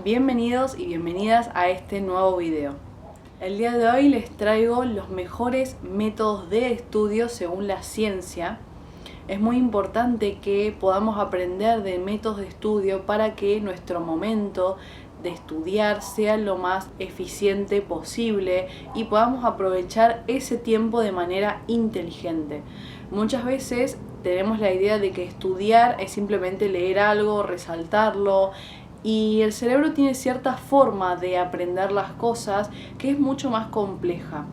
Bienvenidos y bienvenidas a este nuevo video. El día de hoy les traigo los mejores métodos de estudio según la ciencia. Es muy importante que podamos aprender de métodos de estudio para que nuestro momento de estudiar sea lo más eficiente posible y podamos aprovechar ese tiempo de manera inteligente. Muchas veces tenemos la idea de que estudiar es simplemente leer algo, resaltarlo, y el cerebro tiene cierta forma de aprender las cosas que es mucho más compleja.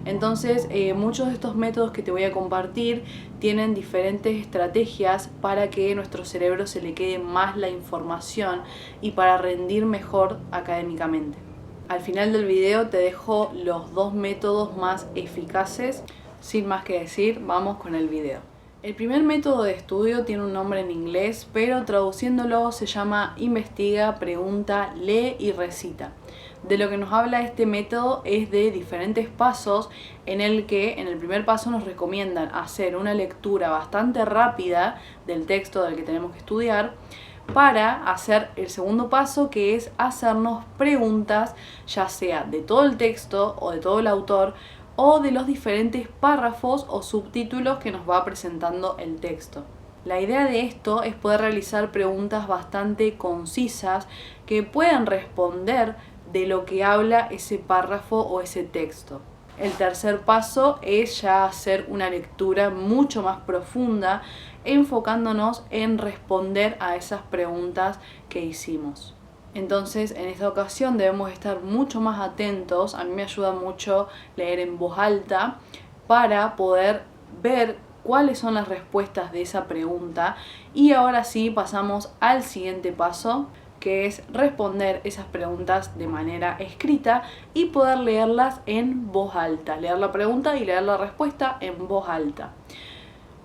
Entonces, muchos de estos métodos que te voy a compartir tienen diferentes estrategias para que a nuestro cerebro se le quede más la información y para rendir mejor académicamente. Al final del video te dejo los dos métodos más eficaces. Sin más que decir, vamos con el video. El primer método de estudio tiene un nombre en inglés, pero traduciéndolo se llama investiga, pregunta, lee y recita. De lo que nos habla este método es de diferentes pasos en el que en el primer paso nos recomiendan hacer una lectura bastante rápida del texto del que tenemos que estudiar para hacer el segundo paso, que es hacernos preguntas, ya sea de todo el texto o de todo el autor, o de los diferentes párrafos o subtítulos que nos va presentando el texto. La idea de esto es poder realizar preguntas bastante concisas que puedan responder de lo que habla ese párrafo o ese texto. El tercer paso es ya hacer una lectura mucho más profunda, enfocándonos en responder a esas preguntas que hicimos. Entonces, en esta ocasión debemos estar mucho más atentos. A mí me ayuda mucho leer en voz alta para poder ver cuáles son las respuestas de esa pregunta. Y ahora sí pasamos al siguiente paso, que es responder esas preguntas de manera escrita y poder leerlas en voz alta. Leer la pregunta y leer la respuesta en voz alta.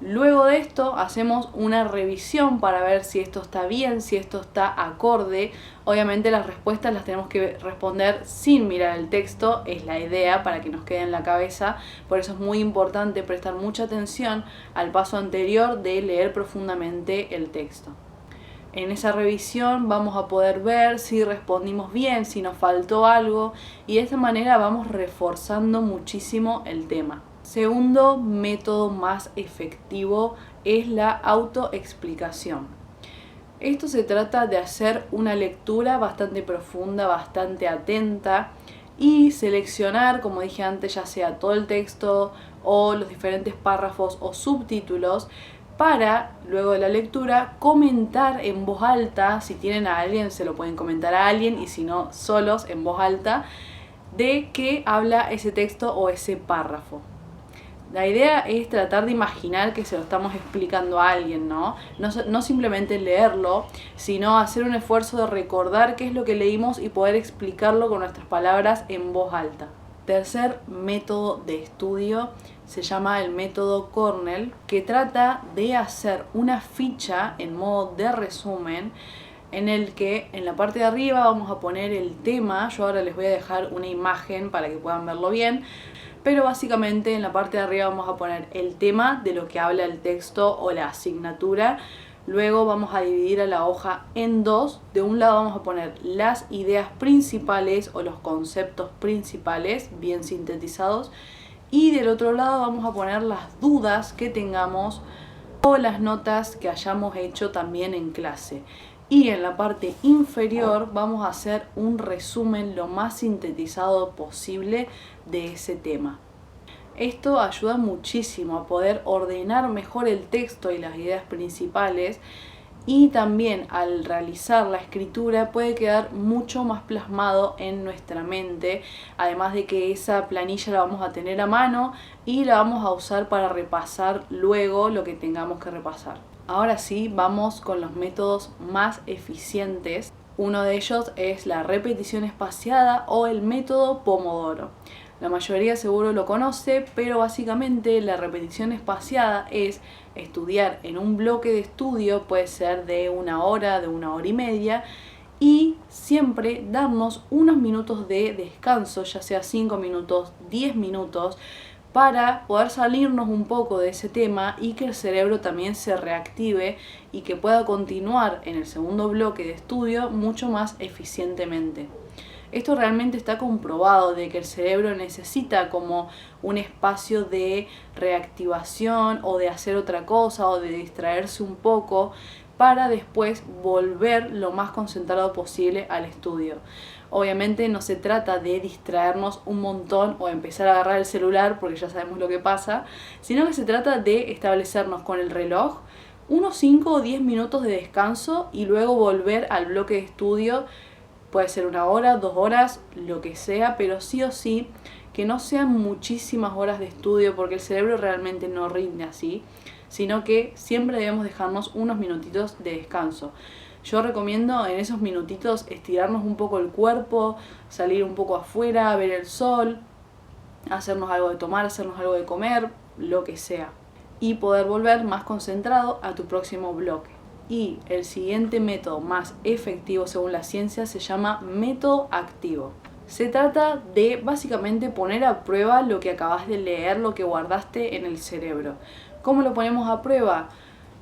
Luego de esto hacemos una revisión para ver si esto está bien, si esto está acorde. Obviamente las respuestas las tenemos que responder sin mirar el texto, es la idea para que nos quede en la cabeza. Por eso es muy importante prestar mucha atención al paso anterior de leer profundamente el texto. En esa revisión vamos a poder ver si respondimos bien, si nos faltó algo, y de esta manera vamos reforzando muchísimo el tema. Segundo método más efectivo es la autoexplicación. Esto se trata de hacer una lectura bastante profunda, bastante atenta y seleccionar, como dije antes, ya sea todo el texto o los diferentes párrafos o subtítulos para, luego de la lectura, comentar en voz alta. Si tienen a alguien, se lo pueden comentar a alguien, y si no, solos en voz alta, de qué habla ese texto o ese párrafo. La idea es tratar de imaginar que se lo estamos explicando a alguien, ¿no? No simplemente leerlo, sino hacer un esfuerzo de recordar qué es lo que leímos y poder explicarlo con nuestras palabras en voz alta. Tercer método de estudio se llama el método Cornell, que trata de hacer una ficha en modo de resumen, en el que en la parte de arriba vamos a poner el tema. Yo ahora les voy a dejar una imagen para que puedan verlo bien, pero básicamente en la parte de arriba vamos a poner el tema de lo que habla el texto o la asignatura. Luego vamos a dividir a la hoja en dos. De un lado vamos a poner las ideas principales o los conceptos principales bien sintetizados, y del otro lado vamos a poner las dudas que tengamos o las notas que hayamos hecho también en clase. Y en la parte inferior vamos a hacer un resumen lo más sintetizado posible de ese tema. Esto ayuda muchísimo a poder ordenar mejor el texto y las ideas principales, y también al realizar la escritura puede quedar mucho más plasmado en nuestra mente, además de que esa planilla la vamos a tener a mano y la vamos a usar para repasar luego lo que tengamos que repasar. Ahora sí, vamos con los métodos más eficientes. Uno de ellos es la repetición espaciada o el método Pomodoro. La mayoría seguro lo conoce, pero básicamente la repetición espaciada es estudiar en un bloque de estudio, puede ser de 1 hora, de 1 hora y media, y siempre darnos unos minutos de descanso, ya sea 5 minutos, 10 minutos, para poder salirnos un poco de ese tema y que el cerebro también se reactive y que pueda continuar en el segundo bloque de estudio mucho más eficientemente. Esto realmente está comprobado de que el cerebro necesita como un espacio de reactivación o de hacer otra cosa o de distraerse un poco para después volver lo más concentrado posible al estudio. Obviamente no se trata de distraernos un montón o empezar a agarrar el celular porque ya sabemos lo que pasa, sino que se trata de establecernos con el reloj unos 5 o 10 minutos de descanso y luego volver al bloque de estudio. Puede ser 1 hora, 2 horas, lo que sea, pero sí o sí que no sean muchísimas horas de estudio porque el cerebro realmente no rinde así, sino que siempre debemos dejarnos unos minutitos de descanso. Yo recomiendo en esos minutitos estirarnos un poco el cuerpo, salir un poco afuera, ver el sol, hacernos algo de tomar, hacernos algo de comer, lo que sea. Y poder volver más concentrado a tu próximo bloque. Y el siguiente método más efectivo según la ciencia se llama método activo. Se trata de básicamente poner a prueba lo que acabas de leer, lo que guardaste en el cerebro. ¿Cómo lo ponemos a prueba?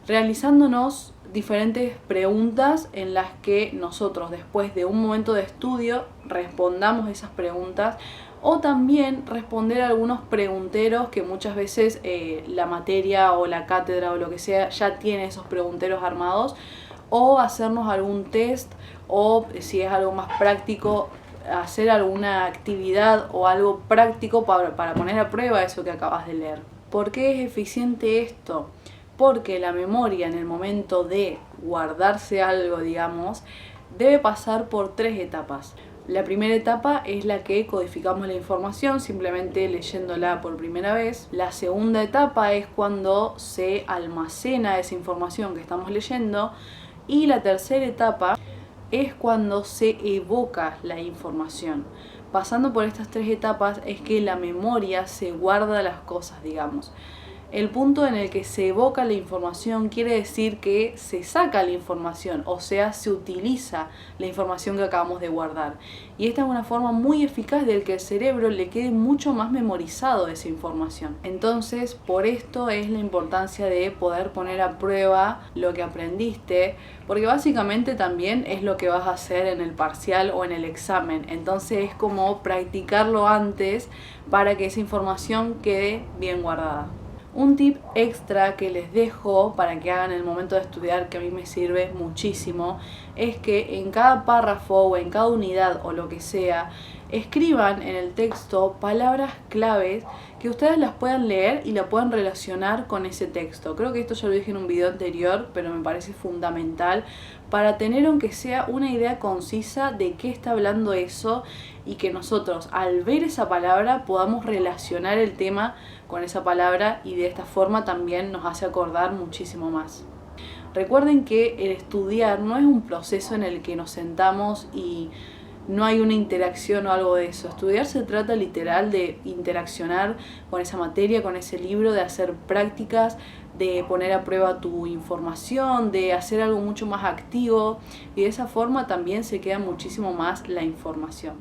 Realizándonos diferentes preguntas en las que nosotros después de un momento de estudio respondamos esas preguntas o también responder a algunos pregunteros que muchas veces la materia o la cátedra o lo que sea ya tiene esos pregunteros armados, o hacernos algún test, o si es algo más práctico, hacer alguna actividad o algo práctico para poner a prueba eso que acabas de leer. ¿Por qué es eficiente esto? Porque la memoria en el momento de guardarse algo, digamos, debe pasar por 3 etapas. La primera etapa es la que codificamos la información simplemente leyéndola por primera vez. La segunda etapa es cuando se almacena esa información que estamos leyendo. Y la tercera etapa es cuando se evoca la información. Pasando por estas 3 etapas es que la memoria se guarda las cosas, digamos. El punto en el que se evoca la información quiere decir que se saca la información, o sea, se utiliza la información que acabamos de guardar. Y esta es una forma muy eficaz de que el cerebro le quede mucho más memorizado esa información. Entonces, por esto es la importancia de poder poner a prueba lo que aprendiste, porque básicamente también es lo que vas a hacer en el parcial o en el examen. Entonces es como practicarlo antes para que esa información quede bien guardada. Un tip extra que les dejo para que hagan en el momento de estudiar, que a mí me sirve muchísimo, es que en cada párrafo o en cada unidad o lo que sea, escriban en el texto palabras claves que ustedes las puedan leer y la puedan relacionar con ese texto. Creo que esto ya lo dije en un video anterior, pero me parece fundamental para tener aunque sea una idea concisa de qué está hablando eso y que nosotros al ver esa palabra podamos relacionar el tema con esa palabra y de esta forma también nos hace acordar muchísimo más. Recuerden que el estudiar no es un proceso en el que nos sentamos y no hay una interacción o algo de eso. Estudiar se trata literal de interaccionar con esa materia, con ese libro, de hacer prácticas, de poner a prueba tu información, de hacer algo mucho más activo y de esa forma también se queda muchísimo más la información.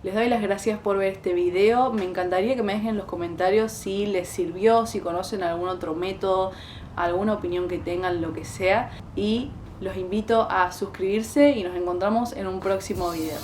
Les doy las gracias por ver este video. Me encantaría que me dejen en los comentarios si les sirvió, si conocen algún otro método, alguna opinión que tengan, lo que sea. Y los invito a suscribirse y nos encontramos en un próximo video.